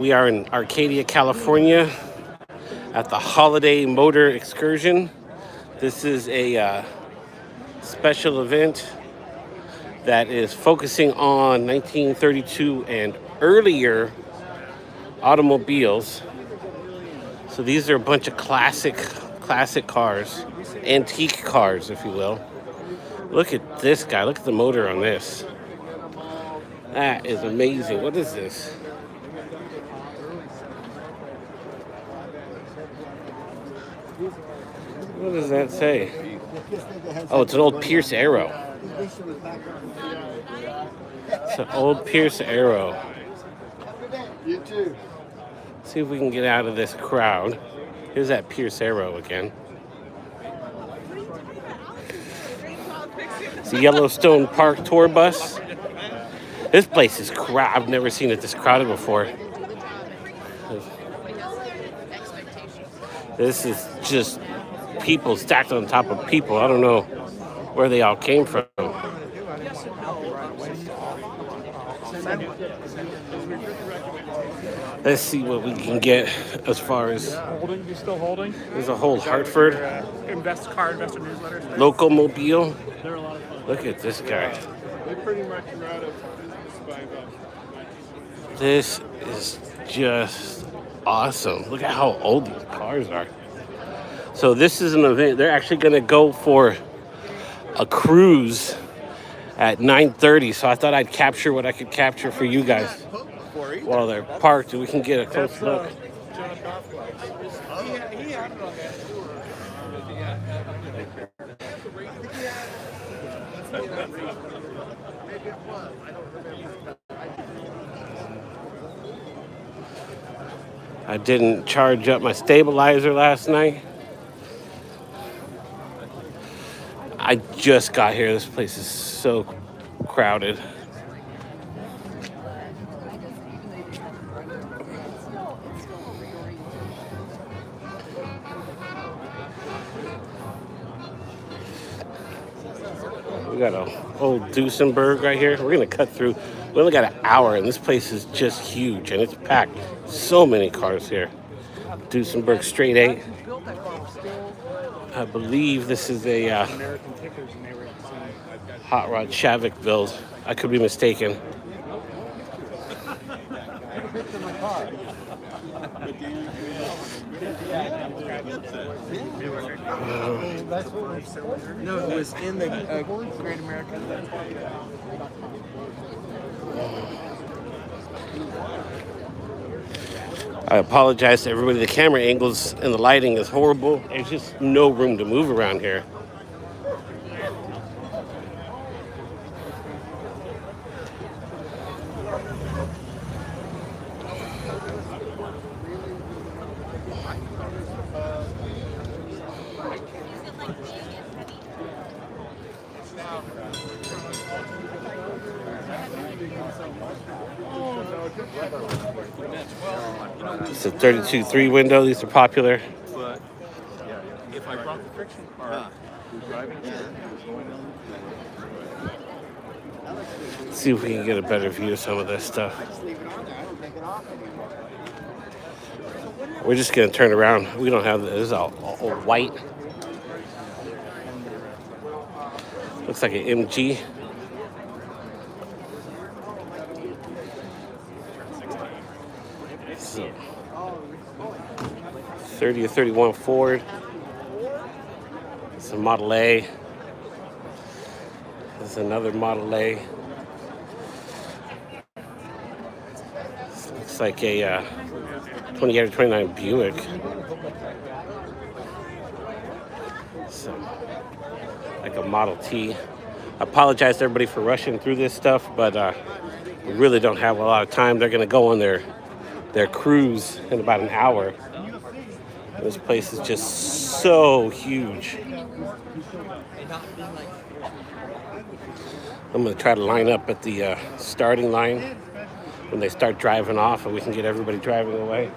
We are in Arcadia, California at the Holiday Motor Excursion. This is a special event that is focusing on 1932 and earlier automobiles. So these are a bunch of classic cars, antique cars, if you will. Look at this guy. Look at the motor on this. That is amazing. What is this? What does that say? Oh, it's an old Pierce Arrow. It's an old Pierce Arrow. See if we can get out of this crowd. Here's that Pierce Arrow again. It's a Yellowstone Park tour bus. This place is crowded. I've never seen it this crowded before. This is just people stacked on top of people. I don't know where they all came from. Let's see what we can get as far as Holding, you still holding? there's a whole Hartford Investor newsletter. local mobile. Look at this guy. They pretty much are out of This is just awesome. Look at how old these cars are. So this is an event. They're actually going to go for a cruise at 9:30. So I thought I'd capture what I could capture for you guys while they're parked, and we can get a close look. I didn't charge up my stabilizer last night. I just got here. This place is so crowded. We got an old Duesenberg right here. We're gonna cut through. We only got an hour, and this place is just huge, and it's packed. So many cars here. Duesenberg Straight 8. I believe this is a Hot Rod Shavik build. I could be mistaken. No, it was in the Great American. I apologize to everybody. The camera angles and the lighting is horrible. There's just no room to move around here. It's a 32.3 window. These are popular. But if I brought the friction car, driving Let's see if we can get a better view of some of this stuff. We're just gonna turn around. We don't have this. Is all white. Looks like an MG. So, 30 or 31 Ford. It's a Model A. This is another Model A. This looks like a 28 or 29 Buick. So, like a Model T. I apologize to everybody for rushing through this stuff, but we really don't have a lot of time. They're going to go on their cruise in about an hour. This place is just so huge. I'm going to try to line up at the starting line when they start driving off, and we can get everybody driving away.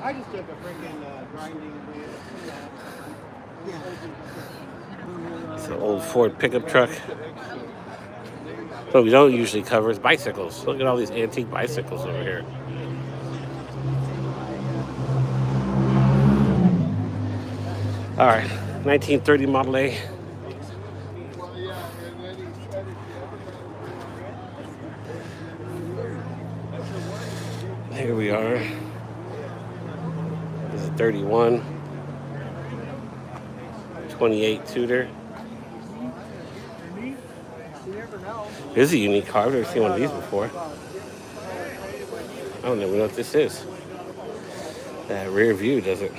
I just took a freaking grinding wheel. It's an old Ford pickup truck. What we don't usually cover is bicycles. Look at all these antique bicycles over here. All right, 1930 Model A. Here we are. This is 31. 28 Tudor. This is a unique car. I've never seen one of these before. I don't even know what this is. That rear view doesn't.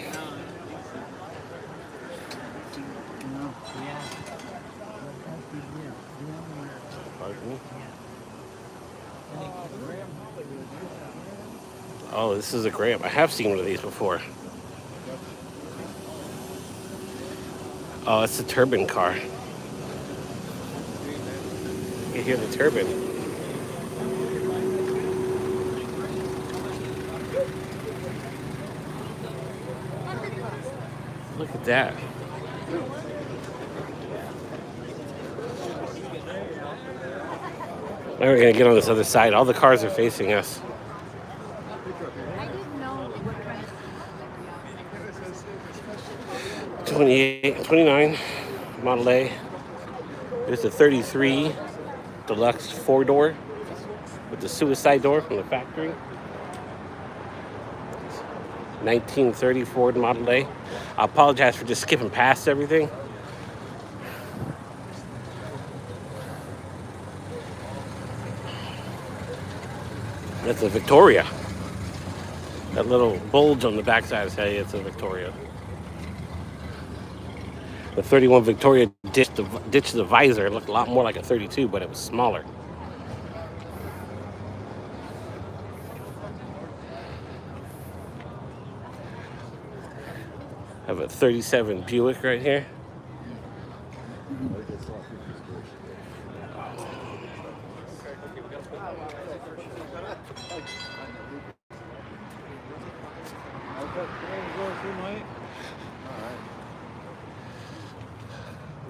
Oh, this is a Graham. I have seen one of these before. Oh, it's a turbine car. You hear the turbine. Look at that. Now we're going to get on this other side. All the cars are facing us. I didn't know what kind of 28, 29 Model A. There's a 33 Deluxe 4-door with the suicide door from the factory. 1930 Ford Model A. I apologize for just skipping past everything. That's a Victoria. That little bulge on the backside is hey, it's a Victoria. The 31 Victoria ditched the visor. It looked a lot more like a 32, but it was smaller. I have a 37 Buick right here.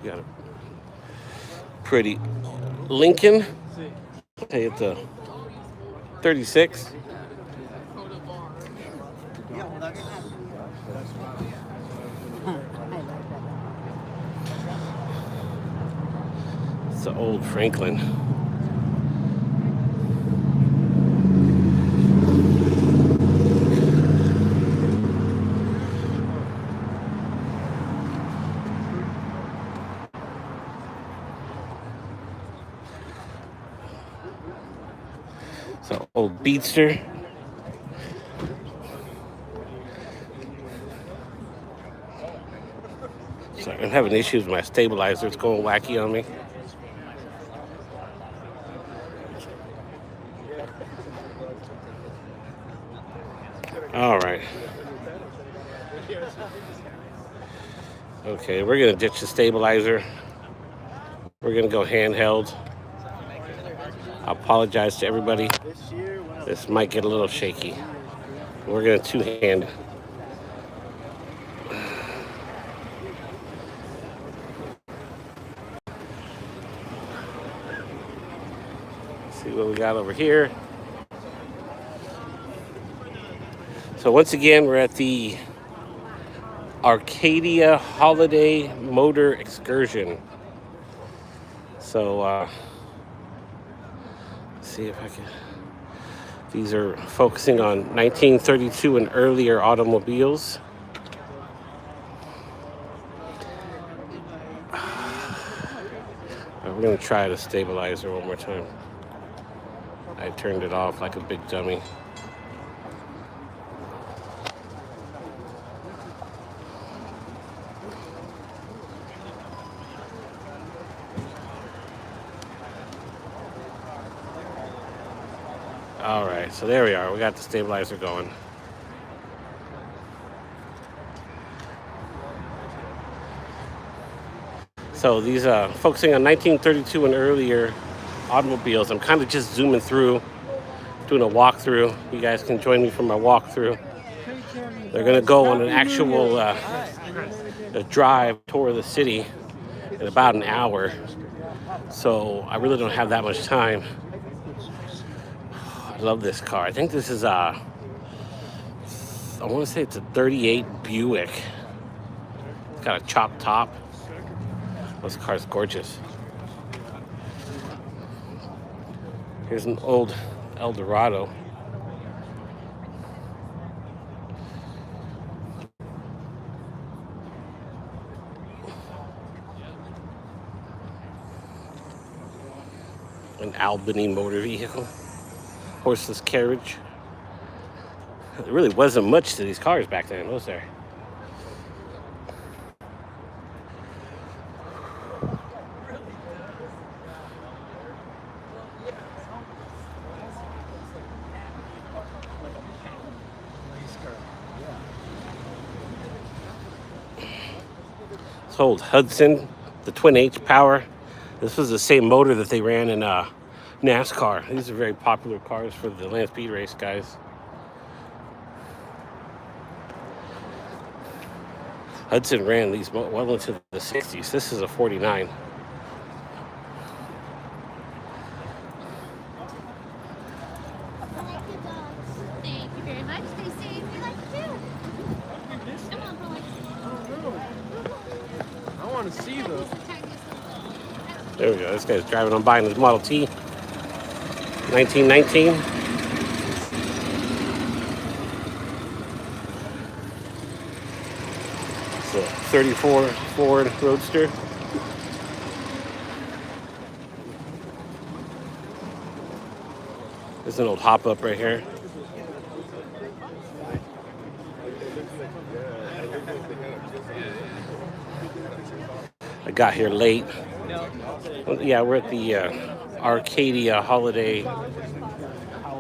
We got a pretty Lincoln. Hey, it's a 36. It's an old Franklin. It's an old Beatster. Sorry, I'm having issues with my stabilizer. It's going wacky on me. All right. Okay, we're going to ditch the stabilizer. We're going to go handheld. I apologize to everybody. This might get a little shaky. We're going to two-hand. See what we got over here. So once again, we're at the Arcadia Holiday Motor Excursion. So, let's see if I can. These are focusing on 1932 and earlier automobiles. We're going to try the stabilizer one more time. I turned it off like a big dummy. All right, so there we are. We got the stabilizer going. So these focusing on 1932 and earlier automobiles. I'm kind of just zooming through, doing a walkthrough. You guys can join me for my walkthrough. They're gonna go on an actual a drive tour of the city in about an hour. So I really don't have that much time. I love this car. I think this is I want to say it's a 38 Buick. It's got a chopped top. This car's gorgeous. Here's an old Eldorado. An Albany motor vehicle. Horseless carriage. There really wasn't much to these cars back then, was there? This old Hudson, the twin H power. This was the same motor that they ran in NASCAR. These are very popular cars for the land speed race guys. Hudson ran these well into the 60s. This is a 49. Thank you very much. Stay safe. We like you too. Come on, boy. I want to see those. There we go. This guy's driving on by in his Model T. 1919. It's a 34 Ford Roadster. There's an old hop-up right here. I got here late. Yeah, we're at the Arcadia holiday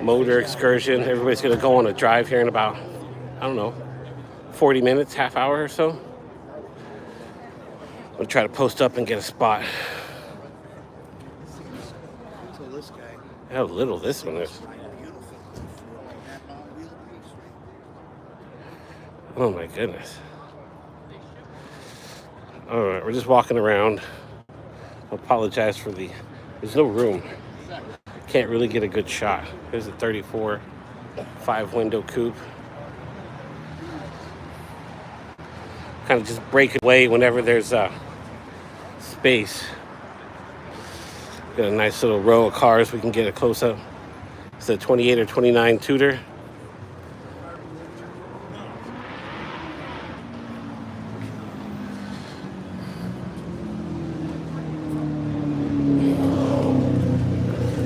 motor excursion. Everybody's going to go on a drive here in about, I don't know, 40 minutes, half hour or so. I'm going to try to post up and get a spot. So this guy. How little this one is. Oh my goodness. All right, we're just walking around. I apologize for there's no room. Can't really get a good shot. Here's a 34 5-window coupe. Kind of just break away whenever there's space. Got a nice little row of cars we can get a close up. It's a 28 or 29 Tudor.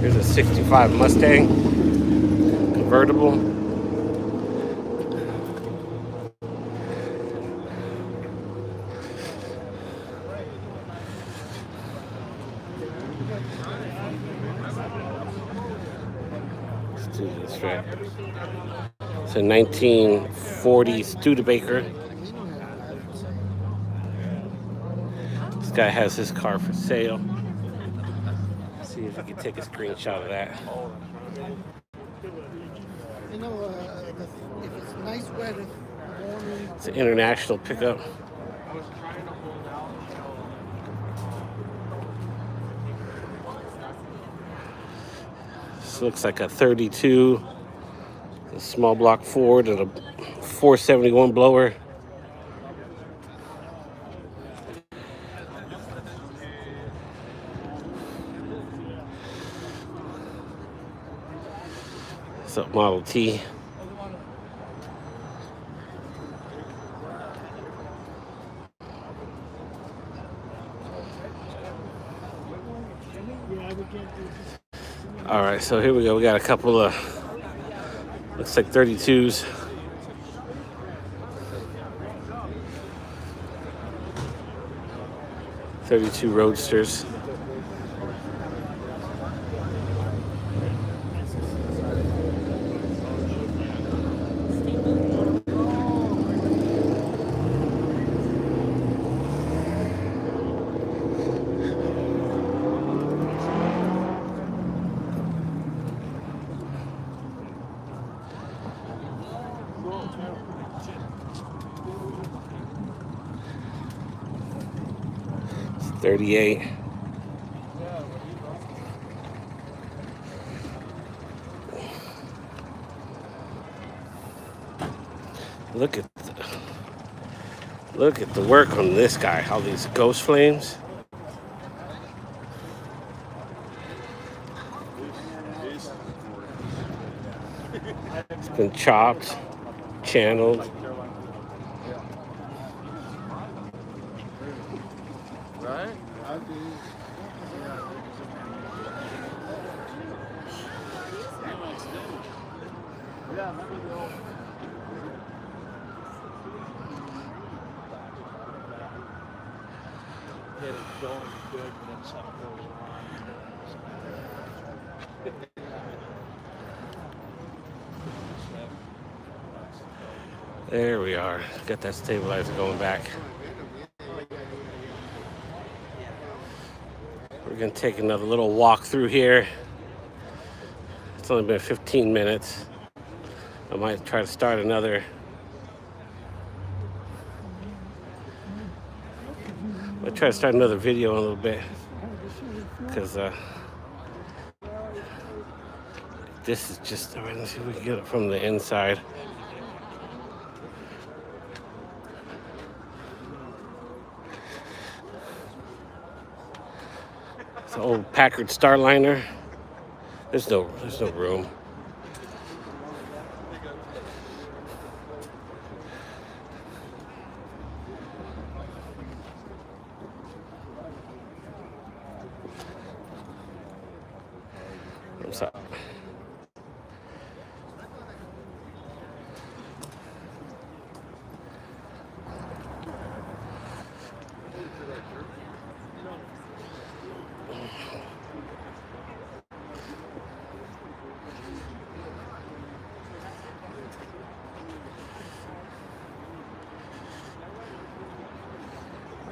Here's a 65 Mustang convertible. Let's do this right. It's a 1940 Studebaker. This guy has his car for sale. See if we can take a screenshot of that. You know, if it's nice weather, morning. It's an international pickup. This looks like a 32, a small block Ford and a 471 blower. It's a Model T. All right, so here we go. We got a couple of, looks like 32s. '32 Roadsters. It's 38. Look at Look at the work on this guy. All these ghost flames. It's been chopped, channeled. Right? Get it going good, but then something goes wrong. There we are. Got that stabilizer going back. We're gonna take another little walk through here. It's only been 15 minutes. I might try to start another. I'll try to start another video in a little bit, because this is just, all right, let's see if we can get it from the inside. It's an old Packard Starliner. There's no room. What's up?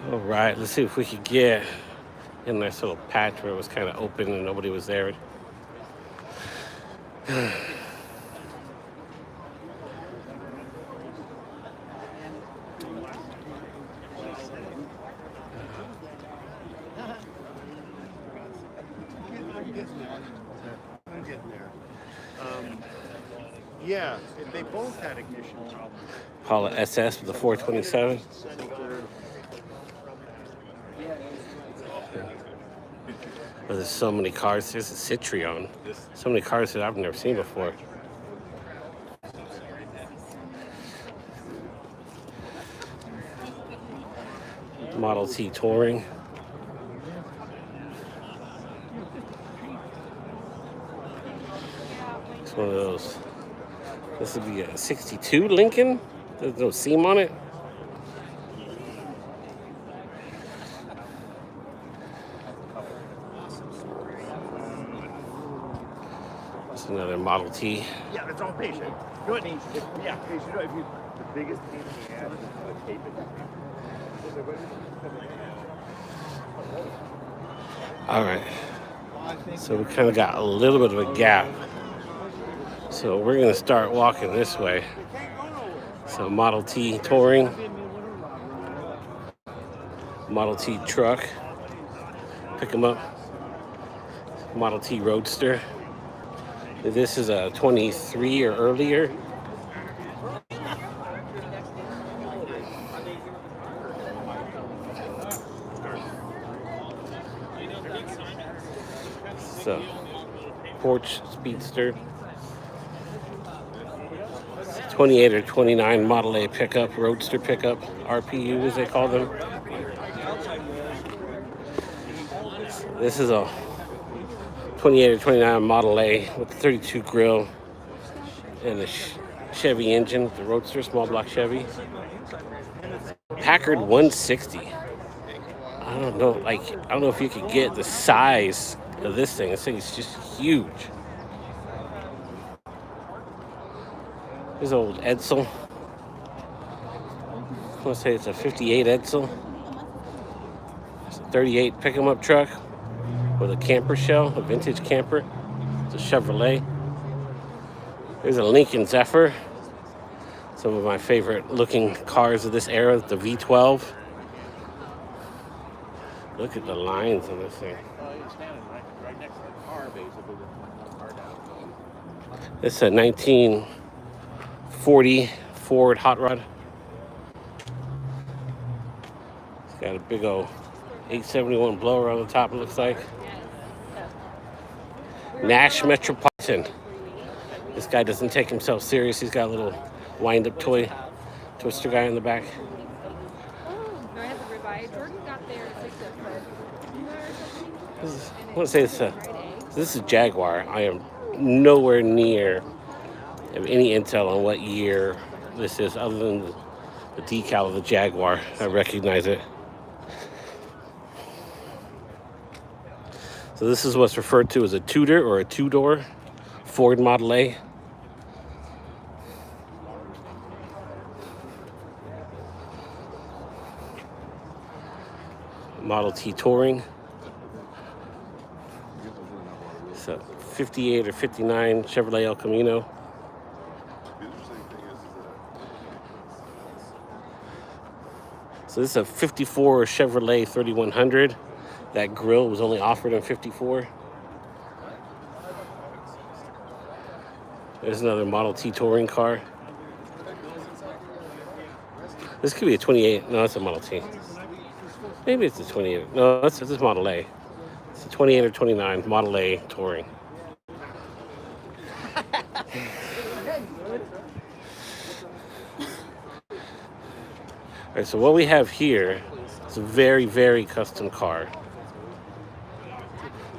All right, let's see if we could get in this little patch where it was kind of open and nobody was there. I'm getting there. Yeah, they both had ignition problems. Paula SS with the 427. Oh, there's so many cars. There's a Citroen. So many cars that I've never seen before. Model T Touring. It's one of those. This would be a 62 Lincoln. There's no seam on it. It's another Model T. Yeah, it's all patient. You know what needs? Yeah, because you know if you the biggest pain in the ass is the tape it. All right. So we kind of got a little bit of a gap. So we're going to start walking this way. So Model T Touring. Model T truck. Pick them up. Model T Roadster. This is a 23 or earlier. So, Porsche Speedster. 28 or 29 Model A pickup, Roadster pickup, RPU as they call them. This is a 28 or 29 Model A with the 32 grille and a Chevy engine, the Roadster, small block Chevy. Packard 160. I don't know if you could get the size of this thing. This thing is just huge. This old Edsel. I want to say it's a 58 Edsel. It's a 38 pick-em-up truck with a camper shell, a vintage camper. It's a Chevrolet. There's a Lincoln Zephyr. Some of my favorite looking cars of this era, the V12. Look at the lines on this thing. Right next to the car, basically. It's a 1940 Ford Hot Rod. Got a big old 871 blower on the top, it looks like. Nash Metropolitan. This guy doesn't take himself serious. He's got a little wind-up toy twister guy in the back. I want to say this is Jaguar. I am nowhere near have any intel on what year this is, other than the decal of the Jaguar. I recognize it. So this is what's referred to as a Tudor or a two-door Ford Model A. Model T Touring. So 58 or 59 Chevrolet El Camino. So this is a 54 Chevrolet 3100. That grille was only offered in 54. There's another Model T Touring car. This could be a 28. No, that's a Model T. Maybe it's a 28. No, this is Model A. It's a 28 or 29 Model A Touring. All right, so what we have here is a very, very custom car.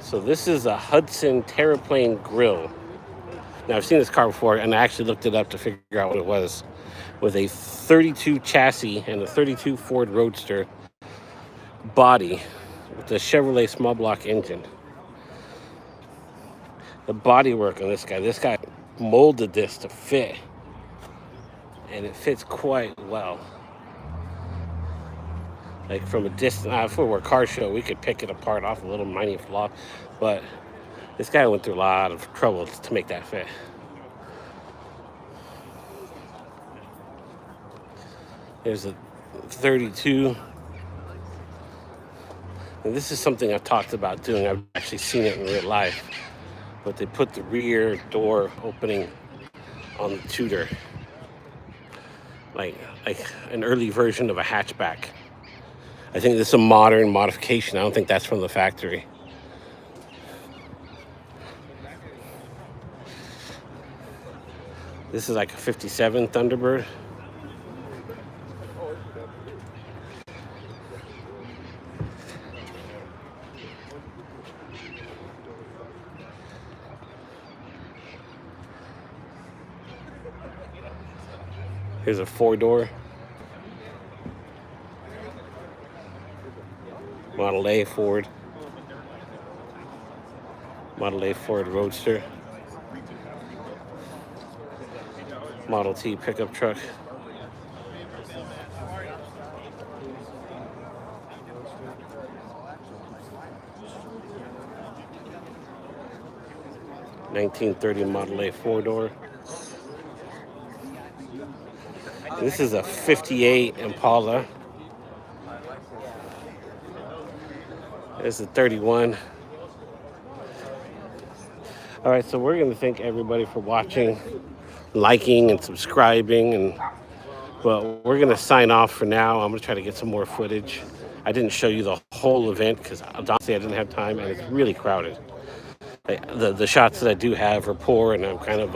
So this is a Hudson Terraplane grill. Now, I've seen this car before, and I actually looked it up to figure out what it was. With a 32 chassis and a 32 Ford Roadster body with a Chevrolet small block engine. The bodywork on this guy molded this to fit, and it fits quite well. Like from a distance, if we were a car show, we could pick it apart off a little minor flaw, but this guy went through a lot of trouble to make that fit. There's a 32. And this is something I've talked about doing. I've actually seen it in real life. But they put the rear door opening on the Tudor. Like an early version of a hatchback. I think this is a modern modification. I don't think that's from the factory. This is like a 57 Thunderbird. Here's a four-door Model A Ford. Model A Ford Roadster. Model T pickup truck. (1930) Model A four-door. This is a 58 Impala. This is a 31. All right, so we're going to thank everybody for watching, liking, and subscribing. And well, we're going to sign off for now. I'm going to try to get some more footage. I didn't show you the whole event because honestly I didn't have time, and it's really crowded. The shots that I do have are poor, and I'm kind of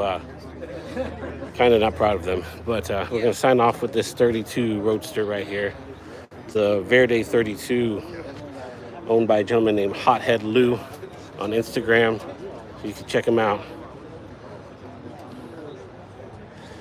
not proud of them. But we're going to sign off with this 32 Roadster right here. It's a Verde 32 owned by a gentleman named Hothead Lou on Instagram. You can check him out.